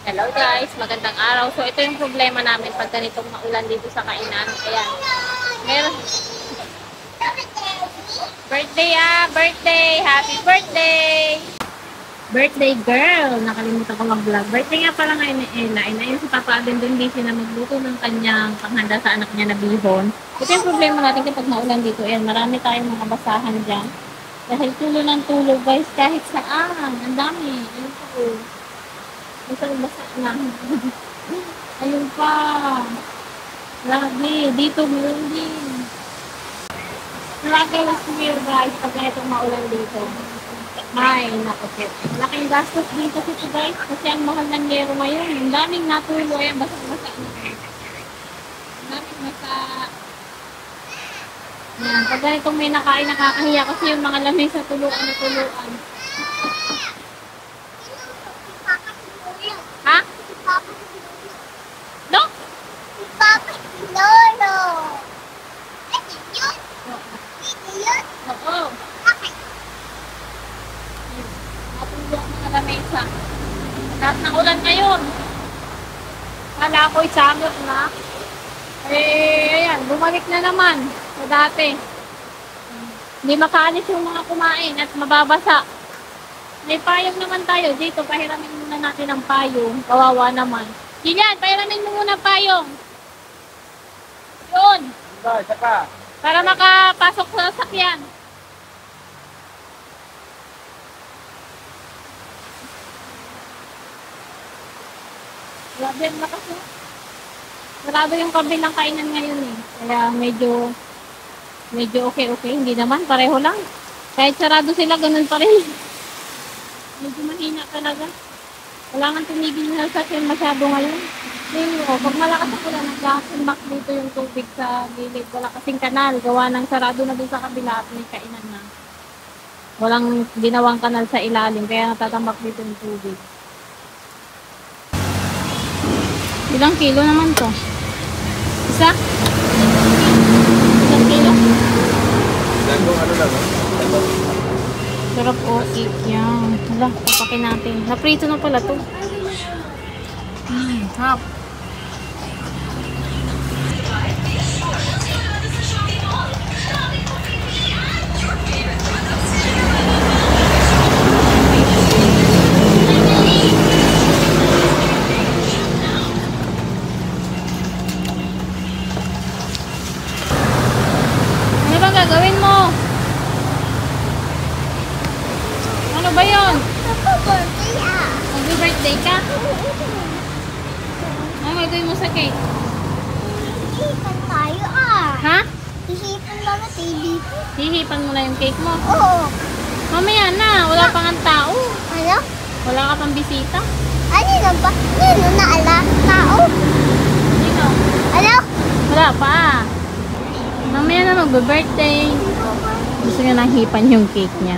Hello guys, magandang araw. So ito yung problema namin pag ganitong maulan dito sa kainan. Ayan. Meron birthday birthday! Happy birthday! Birthday girl! Nakalimutan ko mag-vlog. Birthday nga pala ngayon ni Ella. Inayon si Papa Alden din busy na magluto ng kanyang panghanda sa anak niya na bihon. Ito yung problema natin kapag maulan dito. Ayan, marami tayong mga basahan dyan. Dahil tulo ng tulo guys, kahit saan. Ang dami. Ayun po. Isang basa na. Ayun pa. Grabe. Dito meron din. Struggle here guys pag itong maulan dito. Ay, naku po. Malaking gastos dito dito guys. Kasi ang mahal ng yero ngayon. Ang daming natulo. Ayan, basa-basa na. Ang daming basa. Ayan, pag ganitong may nakain nakakahiya kasi yung mga lamay sa tuluan na tuluan. Ha? No? Papa Lolo. Oo. Natulo ang mga lamesa. Lahat ng ulan ngayon. Kala ko isamot na. Eh, ayan, bumalik na naman sa dati. Hindi makaalis yung mga kumain at mababasa. May payong naman tayo. Dito, pahiramin muna natin ang payong. Kawawa naman. Gillian, pahiramin mo muna payong. Yun. Isa pa. Para makapasok sa sasakyan. Grabe ang lakas mo. Sarado yung kabilang kainan ngayon eh. Kaya medyo okay. Hindi naman, pareho lang. Kahit sarado sila, ganun pa rin. Medyo mahina talaga. Kailangan tumigil na sa akin masyado ngayon. Pag malakas ako lang, nag-simbak dito yung tubig sa gilid. Wala kasing kanal. Gawa ng sarado na doon sa kabila at may kainan na. Walang ginawang kanal sa ilalim. Kaya natatambak dito yung tubig. Ilang kilo naman to? Isa? Isang kilo? Dalawang ano lang, Sarap o, cake yan. Hala, papakin natin. Naprito na pala to. Hap. Ano bang gagawin mo? Ano ba yun? Birthday Mag-birthday ka? Ano gagawin mo sa cake? Hihipan tayo Ha? Hihipan mama TV. Hihipan mo na yung cake mo? Oo. Mamaya na, wala pang ang tao. Ano? Wala ka pang bisita. Ano na ba? Ano na ala? Tao? Sino? Ano? Wala pa. Mamaya na magbe-birthday. Gusto niya nang hipan yung cake niya.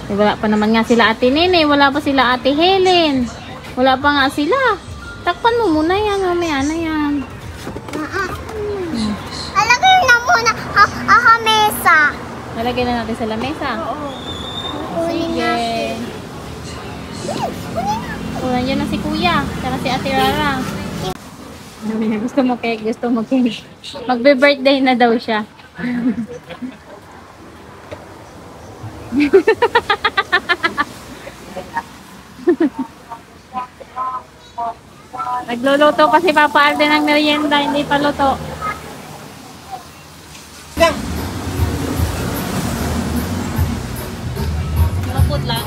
Eh, wala pa naman nga sila ate Nene. Wala pa sila ate Helen. Wala pa nga sila. Takpan mo muna yan. Mamaya na yan. Alagay na muna ako mesa. Nalagay na natin sa lamesa. Oo. Kunin Sige. natin. O, nandiyan na si Kuya. Tsaka si Ate Rara. Gusto mo cake? Gusto mo cake? Magbe-birthday na daw siya. Nagluluto pa si Papa Alden ng merienda, hindi pa luto. Malapot lang.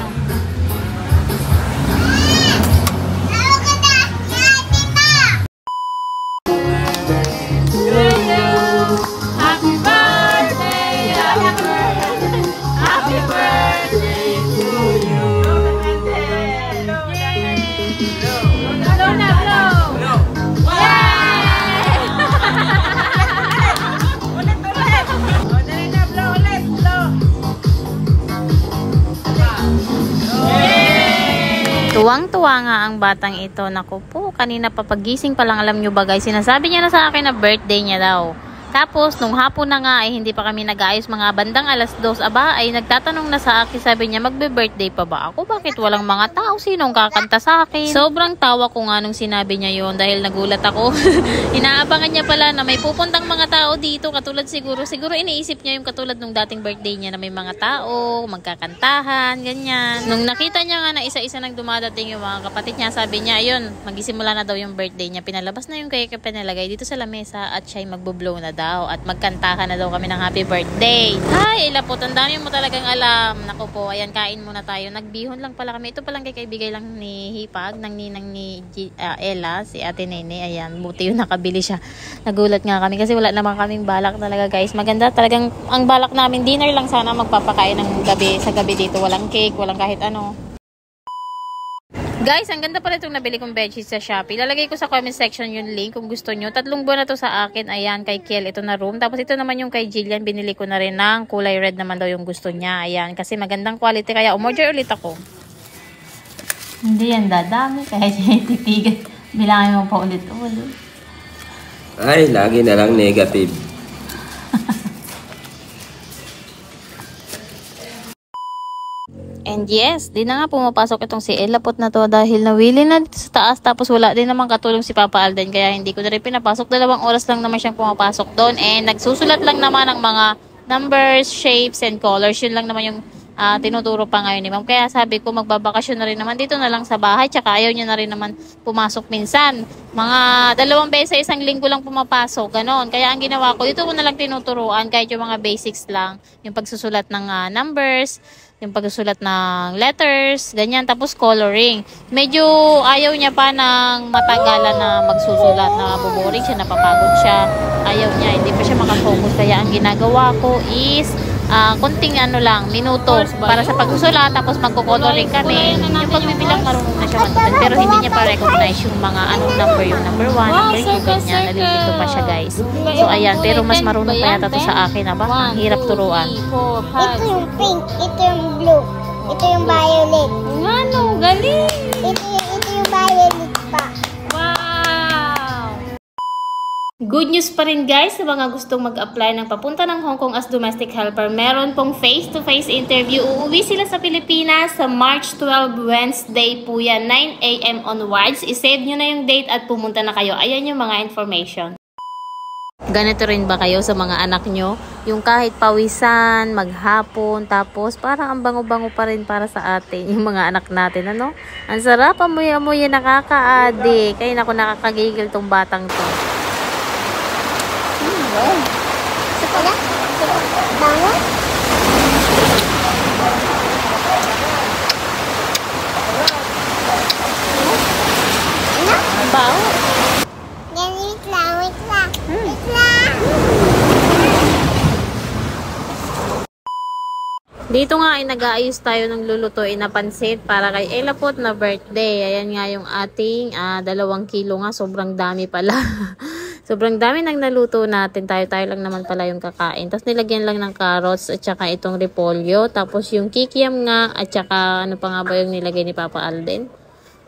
Happy birthday! Happy birthday! Happy birthday to you! Blow na, blow! Yay! Ulit! O, dali na, blow ulit, blow! Tuwang-tuwa nga ang batang ito. Naku po, kanina papagising pa lang, alam nyo ba guys, sinasabi niya na sa akin na birthday niya daw. Tapos, nung hapon na nga, ay hindi pa kami nag-aayos, mga bandang alas 2, aba, ay nagtatanong na sa akin, sabi niya, magbe-birthday pa ba ako? Bakit walang mga tao? Sinong kakanta sa akin? Sobrang tawa ko nga nung sinabi niya yon dahil nagulat ako. Inaabangan niya pala na may pupuntang mga tao dito, katulad siguro iniisip niya yung katulad nung dating birthday niya na may mga tao, magkakantahan, ganyan. Nung nakita niya nga na isa-isa nang dumadating yung mga kapatid niya, sabi niya, ayun, magisimula na daw yung birthday niya. Pinalabas na yung cake, pinalagay dito sa lamesa at siya'y magbo-blow na daw. At magkantahan na daw kami ng happy birthday. Ay, ilapot, ang dami mo talagang alam. Naku po, ayan, kain muna tayo. Nagbihon lang pala kami. Ito palang kaibigay lang ni Hipag, ng ninang ni Ella, si Ate Nene. Ayan, buti yun, nakabili siya. Nagulat nga kami kasi wala naman kaming balak talaga, guys. Maganda talagang ang balak namin. Dinner lang sana magpapakain ng gabi, sa gabi dito. Walang cake, walang kahit ano. Guys, ang ganda pala itong nabili kong bedsheet sa Shopee. Lalagay ko sa comment section yung link kung gusto nyo. 3 buwan na to sa akin. Ayan, kay Kiel, ito na room. Tapos ito naman yung kay Jillian. Binili ko na rin ng kulay red naman daw yung gusto niya. Ayan, kasi magandang quality. Kaya umorder ulit ako. Hindi yan dadami. Kahit titigan. Bilangin mo pa ulit-ulit. Ay, lagi na lang negative. And yes, di na nga pumapasok itong si Elapot na to dahil nawili na dito sa taas, tapos wala din naman katulong si Papa Alden kaya hindi ko na rin pinapasok. 2 oras lang naman siyang pumapasok doon and nagsusulat lang naman ng mga numbers, shapes, and colors. Yun lang naman yung tinuturo pa ngayon ni Ma'am. Kaya sabi ko magbabakasyon na rin naman dito na lang sa bahay, tsaka ayaw niya na rin naman pumasok minsan. Mga 2 beses sa isang linggo lang pumapasok, ganon. Kaya ang ginawa ko, dito ko na lang tinuturuan kahit yung mga basics lang, yung pagsusulat ng numbers, yung pagsusulat ng letters, ganyan, tapos coloring. Medyo ayaw niya pa ng matagalan na magsusulat, na buboring siya, napapagod siya. Ayaw niya, hindi pa siya makafocus. Kaya ang ginagawa ko is konting minuto para sa pagsusulat, tapos magko-coloring kami. Yung pagbibilang marunong na siya matutunan, pero hindi niya pa recognize yung mga number, yung number 1, number 2, ganyan, nalilito pa siya, guys. So ayan, pero mas marunong pa yata to sa akin, ang hirap turuan. Ito yung pink, ito yung blue, ito yung violet. Ano, galing! Ito yung violet pa. Good news pa rin, guys, sa mga gustong mag-apply ng papunta ng Hong Kong as domestic helper. Meron pong face-to-face interview. Uuwi sila sa Pilipinas sa March 12, Wednesday po yan, 9 AM onwards. I-save nyo na yung date at pumunta na kayo. Ayan yung mga information. Ganito rin ba kayo sa mga anak nyo? Yung kahit pawisan, maghapon, tapos parang ang bango-bango pa rin para sa atin, yung mga anak natin, ano? Ang sarap, amoy-amoy, nakaka-adik. Kaya naku, nakakagigil tong batang to. Sa pala? Bango? Ang baho. Yan, wait lang, wait lang. Wait lang. Dito nga ay nag-aayos tayo ng lulutuin na pansit para kay Elapot na birthday. Ayan nga yung ating 2 kilo nga. Sobrang dami pala. Sobrang dami nang naluto natin. Tayo-tayo lang naman pala yung kakain. Tapos nilagyan lang ng carrots at saka itong repolyo. Tapos yung kikiam nga at saka ano pa nga ba yung nilagay ni Papa Alden.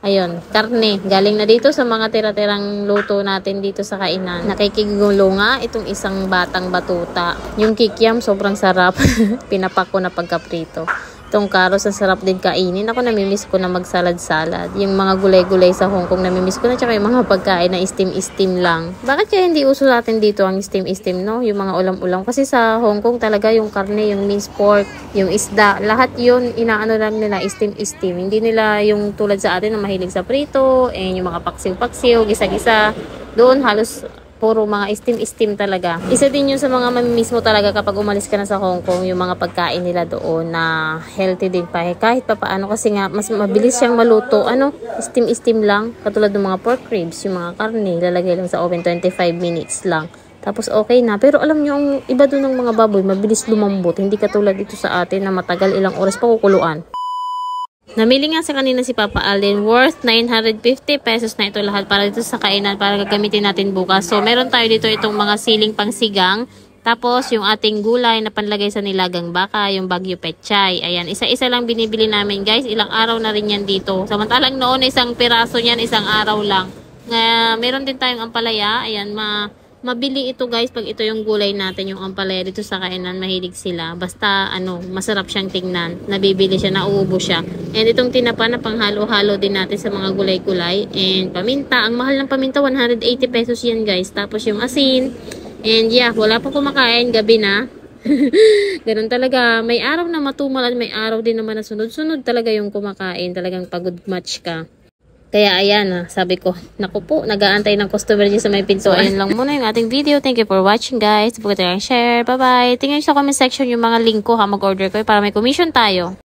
Ayun, karne. Galing na dito sa mga tira-tirang luto natin dito sa kainan. Nakikigulo nga itong isang batang batuta. Yung kikiam sobrang sarap. Pinapak ko na pagkaprito. Itong carrots, ang sarap din kainin. Ako namimiss ko na magsalad-salad. Yung mga gulay-gulay sa Hong Kong, namimiss ko na. Tsaka yung mga pagkain na steam-steam lang. Bakit kaya hindi uso natin dito ang steam-steam, no? Yung mga ulam-ulam. Kasi sa Hong Kong talaga yung karne, yung minced pork, yung isda, lahat yun, inaano lang nila, steam-steam. Hindi nila yung tulad sa atin na mahilig sa prito, yung mga paksiw-paksiw, gisa-gisa. Doon halos puro mga steam talaga. Isa din yun sa mga mamimiss mo talaga kapag umalis ka na sa Hong Kong, yung mga pagkain nila doon na healthy din pa. Kahit pa paano kasi nga, mas mabilis siyang maluto. Steam lang. Katulad ng mga pork ribs, yung mga karne, lalagay lang sa oven, 25 minutes lang. Tapos okay na. Pero alam nyo, ang iba doon ng mga baboy, mabilis lumambot. Hindi katulad dito sa atin na matagal ilang oras pa kukuluan. Namili nga sa kanina si Papa Alden, worth 950 pesos na ito lahat para dito sa kainan para gagamitin natin bukas. So meron tayo dito itong mga siling pangsigang, tapos yung ating gulay na panlagay sa nilagang baka, yung Baguio Pechay. Ayan, isa-isa lang binibili namin, guys. Ilang araw na rin yan dito. Samantalang noon isang piraso niyan, isang araw lang. Meron din tayong ampalaya. Ayan, Mabili ito guys pag ito yung gulay natin, yung ampalaya dito sa kainan, mahilig sila. Basta masarap siyang tingnan. Nabibili siya, nauubo siya. And itong tinapa na panghalo-halo din natin sa mga gulay-gulay. And paminta, ang mahal ng paminta 180 pesos yan guys. Tapos yung asin. And yeah, wala pa kumakain, gabi na. Ganun talaga, may araw na matumal at may araw din naman na sunod-sunod talaga yung kumakain. Talagang pagod match ka. Kaya ayan, sabi ko, naku po, nag-aantay ng customer dyan sa may pinto. Ayun lang muna yung ating video. Thank you for watching guys. Huwag kayo share. Bye-bye. Tingnan nyo sa comment section yung mga link ko ha, mag-order ko para may commission tayo.